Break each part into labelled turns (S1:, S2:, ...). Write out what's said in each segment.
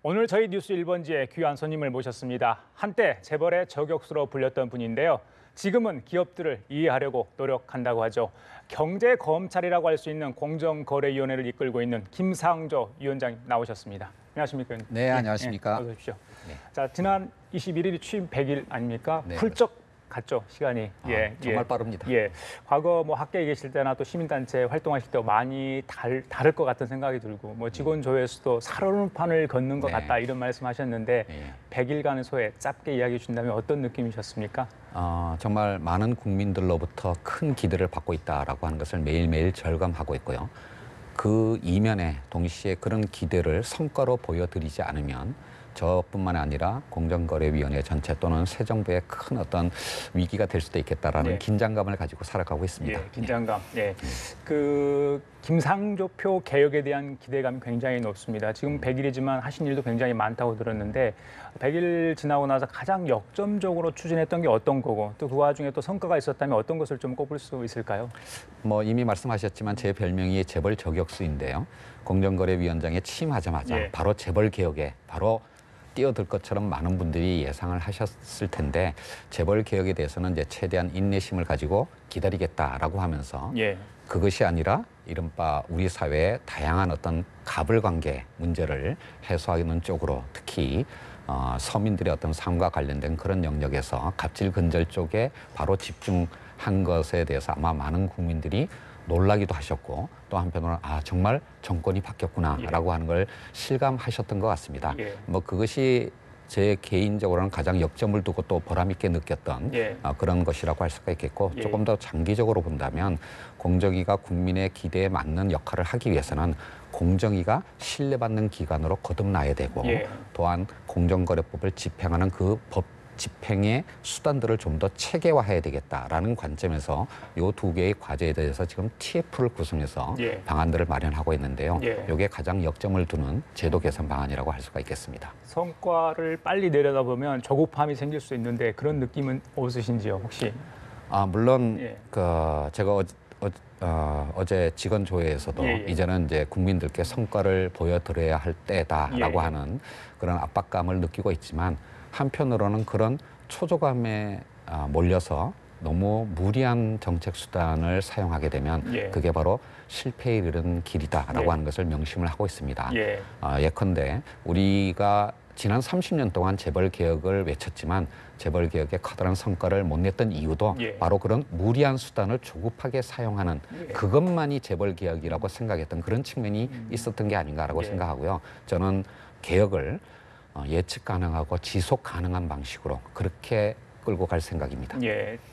S1: 오늘 저희 뉴스 1번지에 귀한 손님을 모셨습니다. 한때 재벌의 저격수로 불렸던 분인데요. 지금은 기업들을 이해하려고 노력한다고 하죠. 경제검찰이라고 할 수 있는 공정거래위원회를 이끌고 있는 김상조 위원장님 나오셨습니다. 안녕하십니까?
S2: 네, 안녕하십니까?
S1: 어서 오십시오.
S2: 네.
S1: 자, 지난 21일이 취임 100일 아닙니까?
S2: 네,
S1: 훌쩍 갔죠, 시간이.
S2: 정말 빠릅니다.
S1: 과거 학계에 계실 때나 또 시민단체 활동하실 때 많이 다를 것 같은 생각이 들고 직원 조회수도 살얼음판을 걷는 것
S2: 네.
S1: 같다 이런 말씀하셨는데
S2: 네.
S1: 100일간의 소회 짧게 이야기해 주신다면 어떤 느낌이셨습니까?
S2: 정말 많은 국민들로부터 큰 기대를 받고 있다라고 하는 것을 매일매일 절감하고 있고요. 그 이면에 동시에 그런 기대를 성과로 보여드리지 않으면 저뿐만 아니라 공정거래위원회 전체 또는 새 정부의 큰 어떤 위기가 될 수도 있겠다라는
S1: 네.
S2: 긴장감을 가지고 살아가고 있습니다.
S1: 긴장감. 그 김상조표 개혁에 대한 기대감이 굉장히 높습니다. 지금 100일이지만 하신 일도 굉장히 많다고 들었는데 100일 지나고 나서 가장 역점적으로 추진했던 게 어떤 거고 또 그 와중에 또 성과가 있었다면 어떤 것을 좀 꼽을 수 있을까요?
S2: 이미 말씀하셨지만 제 별명이 재벌 저격수인데요. 공정거래위원장에 취임하자마자 바로 재벌 개혁에 바로 뛰어들 것처럼 많은 분들이 예상을 하셨을 텐데 재벌 개혁에 대해서는 이제 최대한 인내심을 가지고 기다리겠다라고 하면서 그것이 아니라 이른바 우리 사회의 다양한 어떤 갑을관계 문제를 해소하는 쪽으로 특히 서민들의 어떤 삶과 관련된 그런 영역에서 갑질 근절 쪽에 바로 집중한 것에 대해서 아마 많은 국민들이 놀라기도 하셨고 또 한편으로는 정말 정권이 바뀌었구나라고 하는 걸 실감하셨던 것 같습니다. 그것이 제 개인적으로는 가장 역점을 두고 또 보람 있게 느꼈던 그런 것이라고 할 수가 있겠고 조금 더 장기적으로 본다면 공정위가 국민의 기대에 맞는 역할을 하기 위해서는 공정위가 신뢰받는 기관으로 거듭나야 되고 또한 공정거래법을 집행하는 그 법 집행의 수단들을 좀 더 체계화해야 되겠다라는 관점에서 이 두 개의 과제에 대해서 지금 TF를 구성해서 방안들을 마련하고 있는데요. 이게 가장 역점을 두는 제도 개선 방안이라고 할 수가 있겠습니다.
S1: 성과를 빨리 내려다보면 조급함이 생길 수 있는데 그런 느낌은 없으신지요, 혹시?
S2: 물론 제가 어제 직원 조회에서도 이제는 이제 국민들께 성과를 보여드려야 할 때다라고 하는 그런 압박감을 느끼고 있지만 한편으로는 그런 초조감에 몰려서 너무 무리한 정책 수단을 사용하게 되면 그게 바로 실패에 이르는 길이다라고 하는 것을 명심을 하고 있습니다. 예컨대 우리가 지난 30년 동안 재벌 개혁을 외쳤지만 재벌 개혁에 커다란 성과를 못 냈던 이유도 바로 그런 무리한 수단을 조급하게 사용하는 그것만이 재벌 개혁이라고 생각했던 그런 측면이 있었던 게 아닌가라고 생각하고요. 저는 개혁을 예측 가능하고 지속 가능한 방식으로 그렇게 끌고 갈 생각입니다.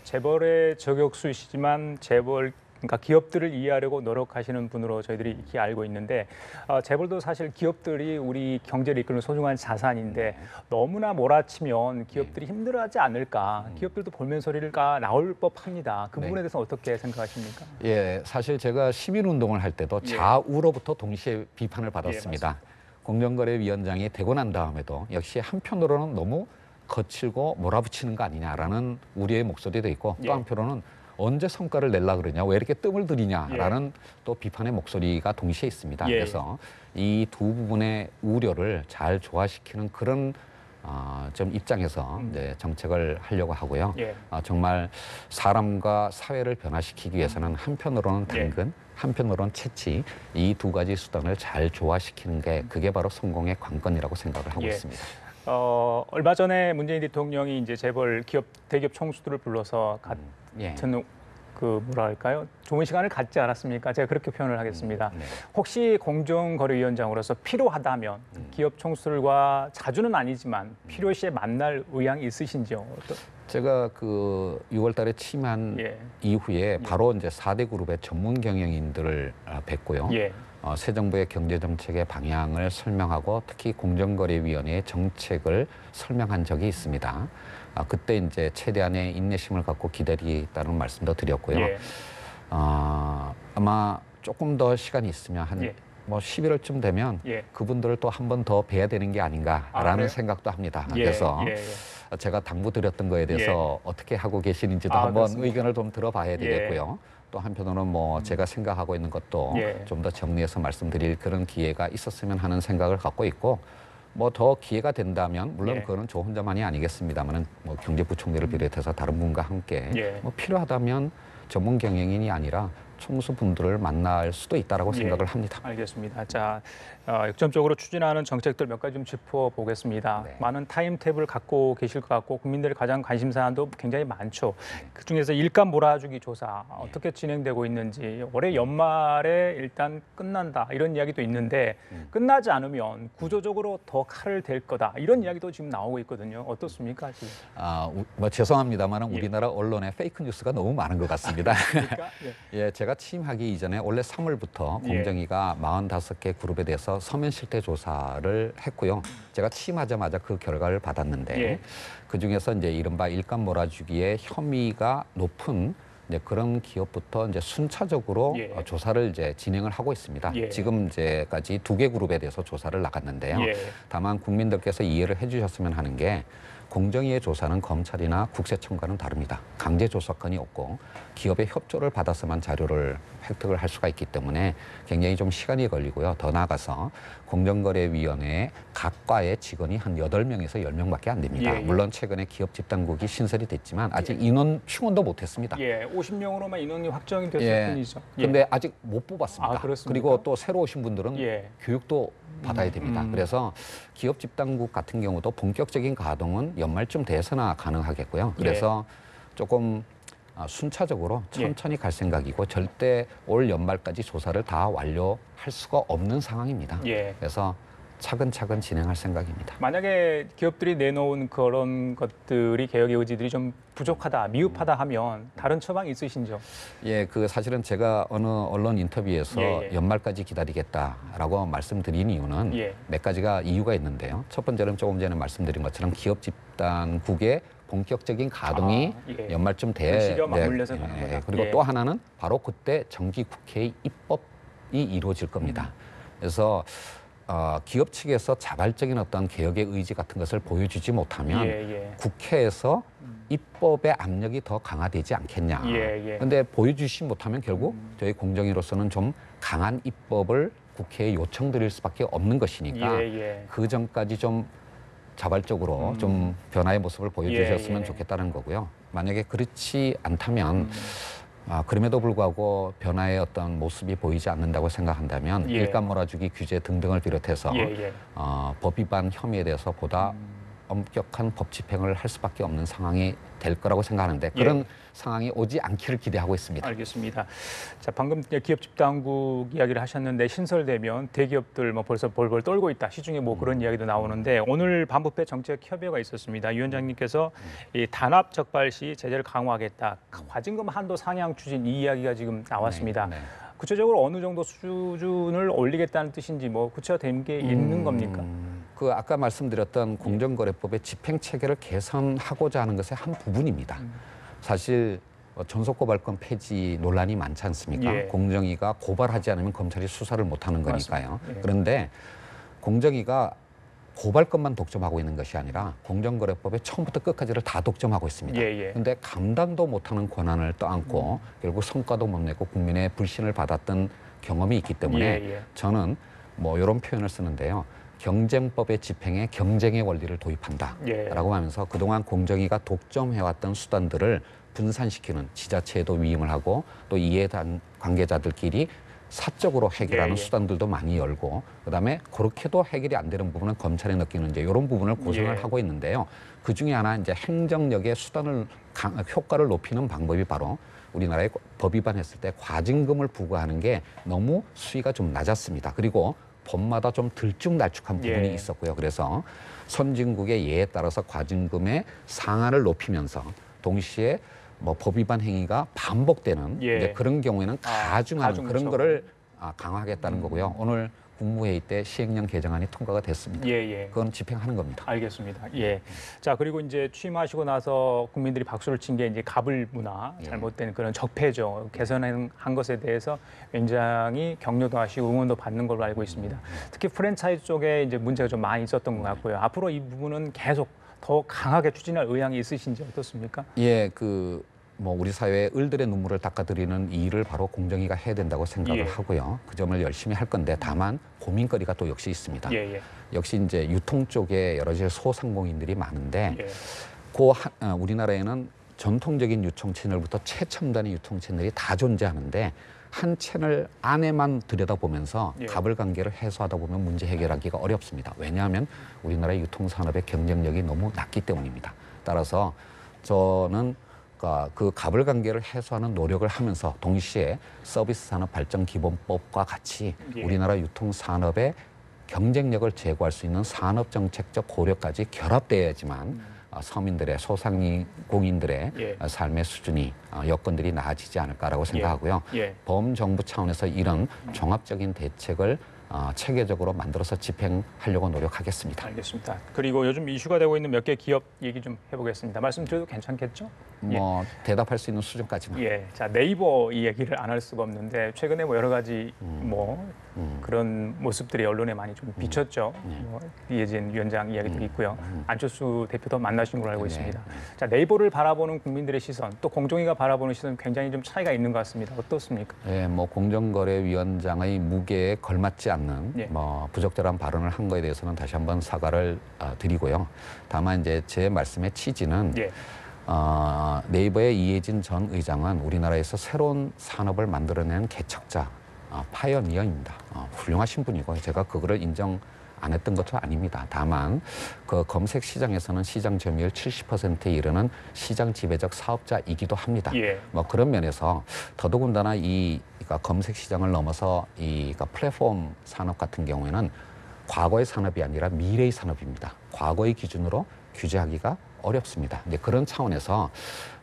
S1: 재벌의 저격수이시지만 그러니까 기업들을 이해하려고 노력하시는 분으로 저희들이 이렇게 알고 있는데 재벌도 사실 기업들이 우리 경제를 이끄는 소중한 자산인데 너무나 몰아치면 기업들이 힘들어하지 않을까. 기업들도 볼멘 소리가 나올 법합니다. 그 부분에 대해서 어떻게 생각하십니까?
S2: 사실 제가 시민운동을 할 때도 좌우로부터 동시에 비판을 받았습니다. 공정거래위원장이 되고 난 다음에도 역시 한편으로는 너무 거칠고 몰아붙이는 거 아니냐라는 우려의 목소리도 있고 또 한편으로는 언제 성과를 내려고 그러냐, 왜 이렇게 뜸을 들이냐라는 또 비판의 목소리가 동시에 있습니다. 그래서 이 두 부분의 우려를 잘 조화시키는 그런 좀 입장에서 이제 정책을 하려고 하고요. 정말 사람과 사회를 변화시키기 위해서는 한편으로는 당근, 한편으로는 채찍 이 두 가지 수단을 잘 조화시키는 게 그게 바로 성공의 관건이라고 생각을 하고 있습니다.
S1: 얼마 전에 문재인 대통령이 이제 재벌 대기업 총수들을 불러서 같은 뭐랄까요? 좋은 시간을 갖지 않았습니까? 제가 그렇게 표현을 하겠습니다. 혹시 공정거래위원장으로서 필요하다면 기업 총수들과 자주는 아니지만 필요시에 만날 의향이 있으신지요?
S2: 제가 그 6월 달에 취임한 이후에 바로 이제 4대 그룹의 전문 경영인들을 뵙고요. 새 정부의 경제정책의 방향을 설명하고 특히 공정거래위원회의 정책을 설명한 적이 있습니다. 그때 이제 최대한의 인내심을 갖고 기다리겠다는 말씀도 드렸고요. 아마 조금 더 시간이 있으면 한 11월쯤 되면 그분들을 또 한 번 더 뵈야 되는 게 아닌가라는 생각도 합니다. 그래서 제가 당부드렸던 거에 대해서 어떻게 하고 계시는지도 한번 의견을 좀 들어봐야 되겠고요. 또 한편으로는 제가 생각하고 있는 것도 좀 더 정리해서 말씀드릴 그런 기회가 있었으면 하는 생각을 갖고 있고 뭐 더 기회가 된다면 물론
S1: 예.
S2: 그거는 저 혼자만이 아니겠습니다만은 뭐 경제부총리를 비롯해서 다른 분과 함께
S1: 예.
S2: 뭐 필요하다면 전문 경영인이 아니라 총수분들을 만날 수도 있다라고
S1: 예.
S2: 생각을 합니다.
S1: 알겠습니다. 자, 역점적으로 추진하는 정책들 몇 가지 좀 짚어보겠습니다.
S2: 네.
S1: 많은 타임탭을 갖고 계실 것 같고 국민들의 가장 관심 사안도 굉장히 많죠. 그중에서 일감 몰아주기 조사 어떻게 진행되고 있는지 올해 연말에 일단 끝난다 이런 이야기도 있는데 끝나지 않으면 구조적으로 더 칼을 댈 거다 이런 이야기도 지금 나오고 있거든요. 어떻습니까 지금?
S2: 뭐 죄송합니다만은
S1: 예.
S2: 우리나라 언론에 페이크 뉴스가 너무 많은 것 같습니다.
S1: 그러니까
S2: 예, 제가 취임하기 이전에 원래 3월부터
S1: 예.
S2: 공정위가 45개 그룹에 대해서 서면 실태 조사를 했고요. 제가 취임하자마자 그 결과를 받았는데
S1: 예.
S2: 그 중에서 이제 이른바 일감 몰아주기에 혐의가 높은 이제 그런 기업부터 이제 순차적으로
S1: 예.
S2: 조사를 이제 진행을 하고 있습니다.
S1: 예.
S2: 지금 이제까지 2개 그룹에 대해서 조사를 나갔는데요.
S1: 예.
S2: 다만 국민들께서 이해를 해주셨으면 하는 게 공정위의 조사는 검찰이나 국세청과는 다릅니다. 강제 조사권이 없고 기업의 협조를 받아서만 자료를 획득을 할 수가 있기 때문에 굉장히 좀 시간이 걸리고요. 더 나아가서 공정거래위원회에 각 과의 직원이 한 8명에서 10명밖에 안 됩니다.
S1: 예, 예.
S2: 물론 최근에 기업 집단국이 신설이 됐지만 아직 인원 충원도 못했습니다.
S1: 예, 50명으로만 인원이 확정이 됐을
S2: 예.
S1: 뿐이죠.
S2: 근데 아직 못 뽑았습니다.
S1: 아, 그렇습니까?
S2: 그리고 또 새로 오신 분들은
S1: 예.
S2: 교육도 받아야 됩니다. 그래서 기업 집단국 같은 경우도 본격적인 가동은 연말쯤 돼서나 가능하겠고요. 그래서 조금 순차적으로 천천히 갈 생각이고 절대 올 연말까지 조사를 다 완료할 수가 없는 상황입니다.
S1: 예.
S2: 그래서 차근차근 진행할 생각입니다.
S1: 만약에 기업들이 내놓은 그런 것들이 개혁의 의지들이 좀 부족하다, 미흡하다 하면 다른 처방이 있으신죠?
S2: 예, 그 사실은 제가 어느 언론 인터뷰에서
S1: 예, 예.
S2: 연말까지 기다리겠다라고 말씀드린 이유는
S1: 예.
S2: 몇 가지가 이유가 있는데요. 첫 번째는 조금 전에 말씀드린 것처럼 기업 집단국의 본격적인 가동이
S1: 예.
S2: 연말쯤
S1: 그 시기와 맞물려서 가는 거다.
S2: 그리고
S1: 예.
S2: 또 하나는 바로 그때 정기 국회의 입법이 이루어질 겁니다. 그래서 기업 측에서 자발적인 어떤 개혁의 의지 같은 것을 보여주지 못하면
S1: 예, 예.
S2: 국회에서 입법의 압력이 더 강화되지 않겠냐.
S1: 예, 예.
S2: 근데 보여주시 못하면 결국 저희 공정위로서는 좀 강한 입법을 국회에 요청드릴 수밖에 없는 것이니까
S1: 예, 예.
S2: 그 전까지 좀 자발적으로 좀 변화의 모습을 보여주셨으면
S1: 예, 예.
S2: 좋겠다는 거고요. 만약에 그렇지 않다면 그럼에도 불구하고 변화의 어떤 모습이 보이지 않는다고 생각한다면
S1: 예.
S2: 일감 몰아주기 규제 등등을 비롯해서
S1: 예, 예.
S2: 법 위반 혐의에 대해서 보다 엄격한 법 집행을 할 수밖에 없는 상황이 될 거라고 생각하는데 그런
S1: 예.
S2: 상황이 오지 않기를 기대하고 있습니다.
S1: 알겠습니다. 자, 방금 기업 집단국 이야기를 하셨는데 신설되면 대기업들 뭐 벌써 벌벌 떨고 있다. 시중에 뭐 그런 이야기도 나오는데 오늘 반부패 정책협의회가 있었습니다. 위원장님께서 이 단합 적발 시 제재를 강화하겠다. 과징금 한도 상향 추진 이 이야기가 지금 나왔습니다.
S2: 네, 네.
S1: 구체적으로 어느 정도 수준을 올리겠다는 뜻인지 뭐 구체화된 게 있는 겁니까?
S2: 그 아까 말씀드렸던 공정거래법의 집행 체계를 개선하고자 하는 것의 한 부분입니다. 사실 전속고발권 폐지 논란이 많지 않습니까?
S1: 예.
S2: 공정위가 고발하지 않으면 검찰이 수사를 못하는 거니까요.
S1: 맞습니다. 예.
S2: 그런데 공정위가 고발권만 독점하고 있는 것이 아니라 공정거래법의 처음부터 끝까지를 다 독점하고 있습니다.
S1: 예, 예.
S2: 그런데 감당도 못하는 권한을 떠안고 결국 성과도 못 내고 국민의 불신을 받았던 경험이 있기 때문에
S1: 예, 예.
S2: 저는 뭐 이런 표현을 쓰는데요. 경쟁법의 집행에 경쟁의 원리를 도입한다라고
S1: 예.
S2: 하면서 그동안 공정위가 독점해왔던 수단들을 분산시키는 지자체에도 위임을 하고 또 이해 관계자들끼리 사적으로 해결하는
S1: 예, 예.
S2: 수단들도 많이 열고 그다음에 그렇게도 해결이 안 되는 부분은 검찰이 느끼는 이제 이런 부분을 고생을
S1: 예.
S2: 하고 있는데요. 그 중에 하나 이제 행정력의 수단을 효과를 높이는 방법이 바로 우리나라에 법 위반했을 때 과징금을 부과하는 게 너무 수위가 좀 낮았습니다. 그리고 법마다 좀 들쭉날쭉한 부분이
S1: 예.
S2: 있었고요. 그래서 선진국의 예에 따라서 과징금의 상한을 높이면서 동시에 뭐 법 위반 행위가 반복되는
S1: 예.
S2: 이제 그런 경우에는 가중하는
S1: 가중
S2: 그런
S1: 처벌.
S2: 거를 강화하겠다는 거고요. 오늘 국무회의 때 시행령 개정안이 통과가 됐습니다.
S1: 예, 예.
S2: 그건 집행하는 겁니다.
S1: 알겠습니다. 예. 자, 그리고 이제 취임하시고 나서 국민들이 박수를 친 게 이제 가불 문화,
S2: 예.
S1: 잘못된 그런 적폐죠. 개선한 것에 대해서 굉장히 격려도 하시고 응원도 받는 걸로 알고 있습니다. 특히 프랜차이즈 쪽에 이제 문제가 좀 많이 있었던 것 같고요. 앞으로 이 부분은 계속 더 강하게 추진할 의향이 있으신지 어떻습니까?
S2: 예, 뭐 우리 사회의 을들의 눈물을 닦아드리는 이 일을 바로 공정위가 해야 된다고 생각을
S1: 예.
S2: 하고요. 그 점을 열심히 할 건데 다만 고민거리가 또 역시 있습니다.
S1: 예, 예.
S2: 역시 이제 유통 쪽에 여러 가지 소상공인들이 많은데
S1: 예.
S2: 우리나라에는 전통적인 유통 채널부터 최첨단의 유통 채널이 다 존재하는데 한 채널 안에만 들여다보면서
S1: 예.
S2: 가불관계를 해소하다 보면 문제 해결하기가 어렵습니다. 왜냐하면 우리나라의 유통산업의 경쟁력이 너무 낮기 때문입니다. 따라서 저는 그 가불관계를 해소하는 노력을 하면서 동시에 서비스산업발전기본법과 같이
S1: 예.
S2: 우리나라 유통산업의 경쟁력을 제고할 수 있는 산업정책적 고려까지 결합돼야지만 서민들의 소상공인들의
S1: 예.
S2: 삶의 수준이 여건들이 나아지지 않을까라고 생각하고요.
S1: 예.
S2: 범정부 차원에서 이런 종합적인 대책을 체계적으로 만들어서 집행하려고 노력하겠습니다.
S1: 알겠습니다. 그리고 요즘 이슈가 되고 있는 몇 개 기업 얘기 좀 해보겠습니다. 말씀드려도 괜찮겠죠?
S2: 뭐 대답할 수 있는 수준까지만.
S1: 예. 자, 네이버 이 얘기를 안 할 수가 없는데 최근에 뭐 여러 가지 뭐 그런 모습들이 언론에 많이 좀 비쳤죠. 뭐 이해진 위원장 이야기도 있고요. 안철수 대표도 만나신 걸로 알고
S2: 네.
S1: 있습니다. 자, 네이버를 바라보는 국민들의 시선, 또 공정위가 바라보는 시선 굉장히 좀 차이가 있는 것 같습니다. 어떻습니까?
S2: 예, 뭐 공정거래위원장의 무게에 걸맞지 않는
S1: 예.
S2: 뭐 부적절한 발언을 한 거에 대해서는 다시 한번 사과를 드리고요. 다만 이제 제 말씀의 취지는
S1: 예.
S2: 네이버의 이해진 전 의장은 우리나라에서 새로운 산업을 만들어낸 개척자, 파이어니어입니다. 훌륭하신 분이고 제가 그거를 인정 안 했던 것도 아닙니다. 다만 그 검색 시장에서는 시장 점유율 70%에 이르는 시장 지배적 사업자이기도 합니다.
S1: 예.
S2: 뭐 그런 면에서 더더군다나 그러니까 검색 시장을 넘어서 그러니까 플랫폼 산업 같은 경우에는 과거의 산업이 아니라 미래의 산업입니다. 과거의 기준으로 규제하기가 어렵습니다. 이제 그런 차원에서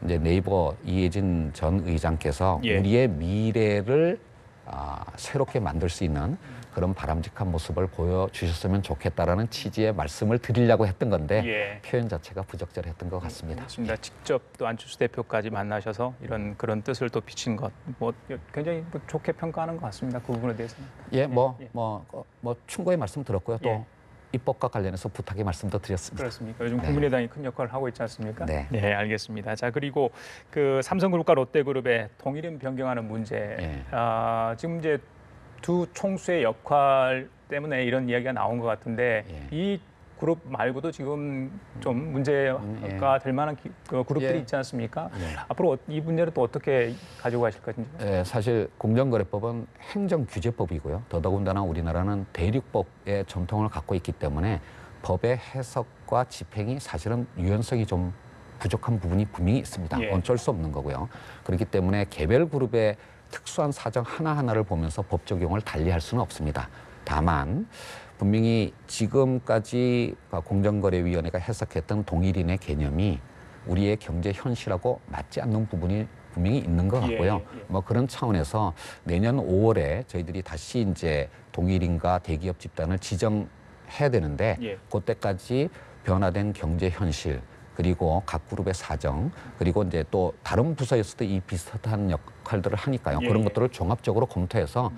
S2: 이제 네이버 이해진 전 의장께서
S1: 예.
S2: 우리의 미래를 새롭게 만들 수 있는 그런 바람직한 모습을 보여주셨으면 좋겠다라는 취지의 말씀을 드리려고 했던 건데
S1: 예.
S2: 표현 자체가 부적절했던 것 같습니다.
S1: 맞습니다. 직접 또 안철수 대표까지 만나셔서 그런 뜻을 또 비친 것, 뭐 굉장히 뭐 좋게 평가하는 것 같습니다. 그 부분에 대해서는.
S2: 예, 뭐 충고의 말씀 들었고요. 또
S1: 예.
S2: 입법과 관련해서 부탁의 말씀도 드렸습니다.
S1: 그렇습니까? 요즘
S2: 네.
S1: 국민의당이 큰 역할을 하고 있지 않습니까?
S2: 네.
S1: 알겠습니다. 자, 그리고 그 삼성그룹과 롯데그룹의 통일임 변경하는 문제,
S2: 예.
S1: 지금 이제 두 총수의 역할 때문에 이런 이야기가 나온 것 같은데
S2: 예.
S1: 이 그룹 말고도 지금 좀 문제가 될 만한 그 그룹들이
S2: 예.
S1: 있지 않습니까?
S2: 예.
S1: 앞으로 이 문제를 또 어떻게 가지고 가실 건지.
S2: 예, 사실 공정거래법은 행정규제법이고요. 더더군다나 우리나라는 대륙법의 전통을 갖고 있기 때문에 법의 해석과 집행이 사실은 유연성이 좀 부족한 부분이 분명히 있습니다.
S1: 예.
S2: 어쩔 수 없는 거고요. 그렇기 때문에 개별 그룹의 특수한 사정 하나하나를 보면서 법 적용을 달리할 수는 없습니다. 다만 분명히 지금까지 공정거래위원회가 해석했던 동일인의 개념이 우리의 경제 현실하고 맞지 않는 부분이 분명히 있는 것 같고요.
S1: 예.
S2: 뭐 그런 차원에서 내년 5월에 저희들이 다시 이제 동일인과 대기업 집단을 지정해야 되는데
S1: 예.
S2: 그때까지 변화된 경제 현실 그리고 각 그룹의 사정 그리고 이제 또 다른 부서에서도 이 비슷한 역할들을 하니까요.
S1: 예.
S2: 그런 것들을 종합적으로 검토해서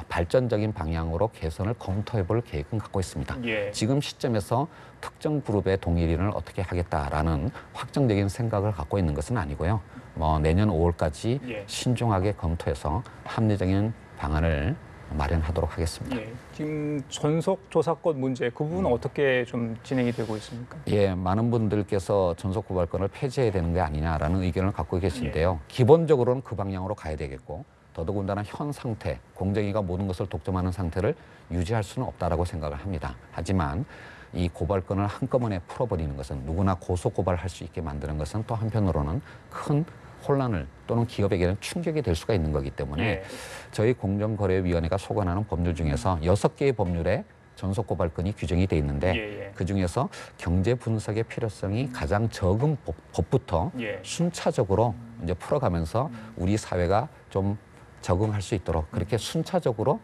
S2: 발전적인 방향으로 개선을 검토해볼 계획은 갖고 있습니다.
S1: 예.
S2: 지금 시점에서 특정 그룹의 동일인을 어떻게 하겠다라는 확정적인 생각을 갖고 있는 것은 아니고요. 뭐 내년 5월까지
S1: 예.
S2: 신중하게 검토해서 합리적인 방안을 마련하도록 하겠습니다.
S1: 예. 지금 전속 조사권 문제 그 부분은 어떻게 좀 진행이 되고 있습니까?
S2: 예, 많은 분들께서 전속 고발권을 폐지해야 되는 게 아니냐라는 의견을 갖고 계신데요. 기본적으로는 그 방향으로 가야 되겠고 더더군다나 현 상태, 공정위가 모든 것을 독점하는 상태를 유지할 수는 없다라고 생각을 합니다. 하지만 이 고발권을 한꺼번에 풀어버리는 것은 누구나 고소 고발할 수 있게 만드는 것은 또 한편으로는 큰 혼란을 또는 기업에게는 충격이 될 수가 있는 거기 때문에
S1: 예.
S2: 저희 공정거래위원회가 소관하는 법률 중에서 6개의 법률에 전속 고발권이 규정이 돼 있는데
S1: 예.
S2: 그 중에서 경제 분석의 필요성이 가장 적은 법부터
S1: 예.
S2: 순차적으로 이제 풀어가면서 우리 사회가 좀 적응할 수 있도록 그렇게 순차적으로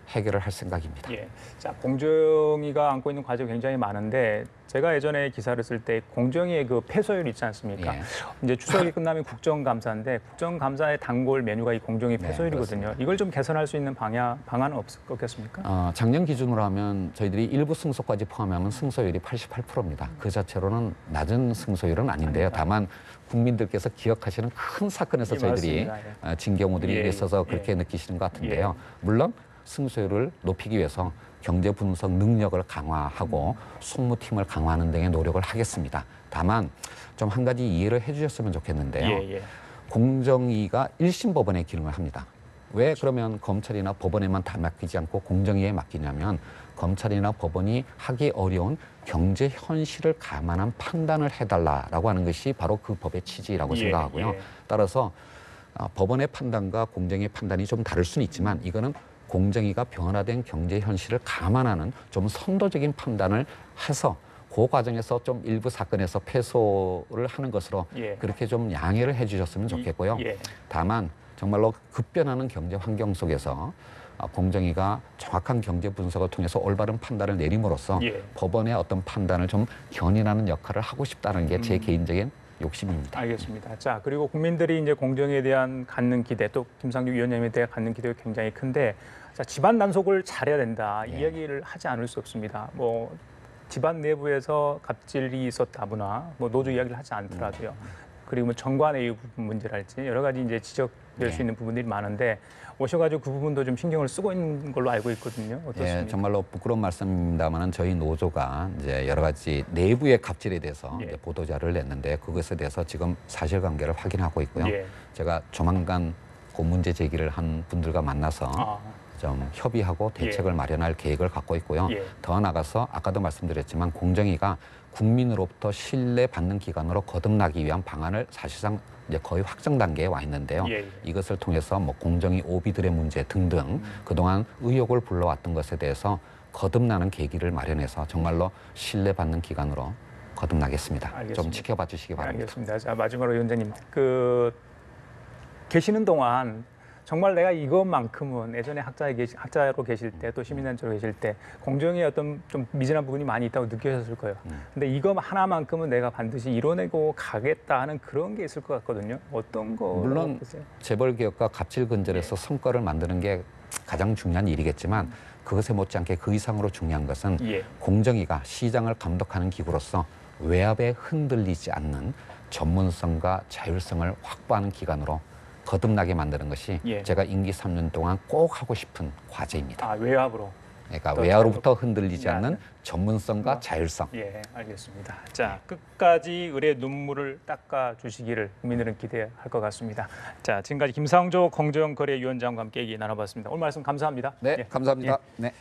S2: 해결을 할 생각입니다.
S1: 예. 자, 공정위가 안고 있는 과제가 굉장히 많은데 제가 예전에 기사를 쓸 때 공정위의 그 패소율 있지 않습니까?
S2: 예.
S1: 이제 추석이 끝나면 국정감사인데 국정감사의 단골 메뉴가 이 공정위
S2: 네,
S1: 패소율이거든요.
S2: 그렇습니다.
S1: 이걸 좀 개선할 수 있는 방안은 없겠습니까?
S2: 작년 기준으로 하면 저희들이 일부 승소까지 포함하면 승소율이 88%입니다. 그 자체로는 낮은 승소율은 아닌데요. 다만 국민들께서 기억하시는 큰 사건에서
S1: 예,
S2: 저희들이
S1: 맞습니다.
S2: 진 경우들이
S1: 예,
S2: 있어서
S1: 예.
S2: 그렇게 느끼시는 것 같은데요. 물론 승소율을 높이기 위해서 경제 분석 능력을 강화하고 송무팀을 강화하는 등의 노력을 하겠습니다. 다만 좀 한 가지 이해를 해주셨으면 좋겠는데요.
S1: 예.
S2: 공정위가 1심 법원의 기능을 합니다. 왜 그러면 검찰이나 법원에만 다 맡기지 않고 공정위에 맡기냐면 검찰이나 법원이 하기 어려운 경제 현실을 감안한 판단을 해달라라고 하는 것이 바로 그 법의 취지라고 생각하고요. 따라서 법원의 판단과 공정위의 판단이 좀 다를 수는 있지만 이거는 공정위가 변화된 경제 현실을 감안하는 좀 선도적인 판단을 해서 그 과정에서 좀 일부 사건에서 패소를 하는 것으로 그렇게 좀 양해를 해주셨으면 좋겠고요. 다만 정말로 급변하는 경제 환경 속에서 공정위가 정확한 경제 분석을 통해서 올바른 판단을 내림으로써 법원의 어떤 판단을 좀 견인하는 역할을 하고 싶다는 게 제 개인적인 욕심입니다.
S1: 알겠습니다. 자, 그리고 국민들이 이제 공정에 대한 갖는 기대, 또 김상규 위원장에 대한 갖는 기대가 굉장히 큰데, 자, 집안 단속을 잘해야 된다. 이야기를 하지 않을 수 없습니다. 뭐 집안 내부에서 갑질이 있었다거나, 뭐 노조 이야기를 하지 않더라도요. 그리고 뭐 정관의 문제랄지 여러 가지 이제 지적될 수 있는 부분들이 많은데 오셔가지고 그 부분도 좀 신경을 쓰고 있는 걸로 알고 있거든요. 어떻습니까?
S2: 예, 정말로 부끄러운 말씀입니다만은 저희 노조가 이제 여러 가지 내부의 갑질에 대해서 이제 보도 자료를 냈는데 그것에 대해서 지금 사실관계를 확인하고 있고요. 제가 조만간 그 문제 제기를 한 분들과 만나서 좀 협의하고 대책을 마련할 계획을 갖고 있고요. 더 나아가서 아까도 말씀드렸지만 공정위가 국민으로부터 신뢰받는 기관으로 거듭나기 위한 방안을 사실상 이제 거의 확정 단계에 와 있는데요. 이것을 통해서 뭐 공정위 오비들의 문제 등등 그동안 의혹을 불러왔던 것에 대해서 거듭나는 계기를 마련해서 정말로 신뢰받는 기관으로 거듭나겠습니다.
S1: 알겠습니다.
S2: 좀 지켜봐 주시기 바랍니다.
S1: 알겠습니다. 자, 마지막으로 위원장님, 계시는 동안 정말 내가 이것만큼은 예전에 학자로 계실 때 또 시민단체로 계실 때 공정의 어떤 좀 미진한 부분이 많이 있다고 느끼셨을 거예요. 근데 이거 하나만큼은 내가 반드시 이뤄내고 가겠다 하는 그런 게 있을 것 같거든요. 어떤 거?
S2: 물론
S1: 보세요?
S2: 재벌 개혁과 갑질 근절에서 성과를 만드는 게 가장 중요한 일이겠지만 그것에 못지않게 그 이상으로 중요한 것은 공정위가 시장을 감독하는 기구로서 외압에 흔들리지 않는 전문성과 자율성을 확보하는 기관으로 거듭나게 만드는 것이 제가 임기 3년 동안 꼭 하고 싶은 과제입니다.
S1: 외압으로.
S2: 그러니까 외압으로부터 흔들리지 않는 전문성과 자율성.
S1: 예, 알겠습니다. 자, 끝까지 을의 눈물을 닦아 주시기를 국민들은 기대할 것 같습니다. 자, 지금까지 김상조 공정거래위원장과 함께 얘기 나눠봤습니다. 오늘 말씀 감사합니다.
S2: 네, 감사합니다. 네.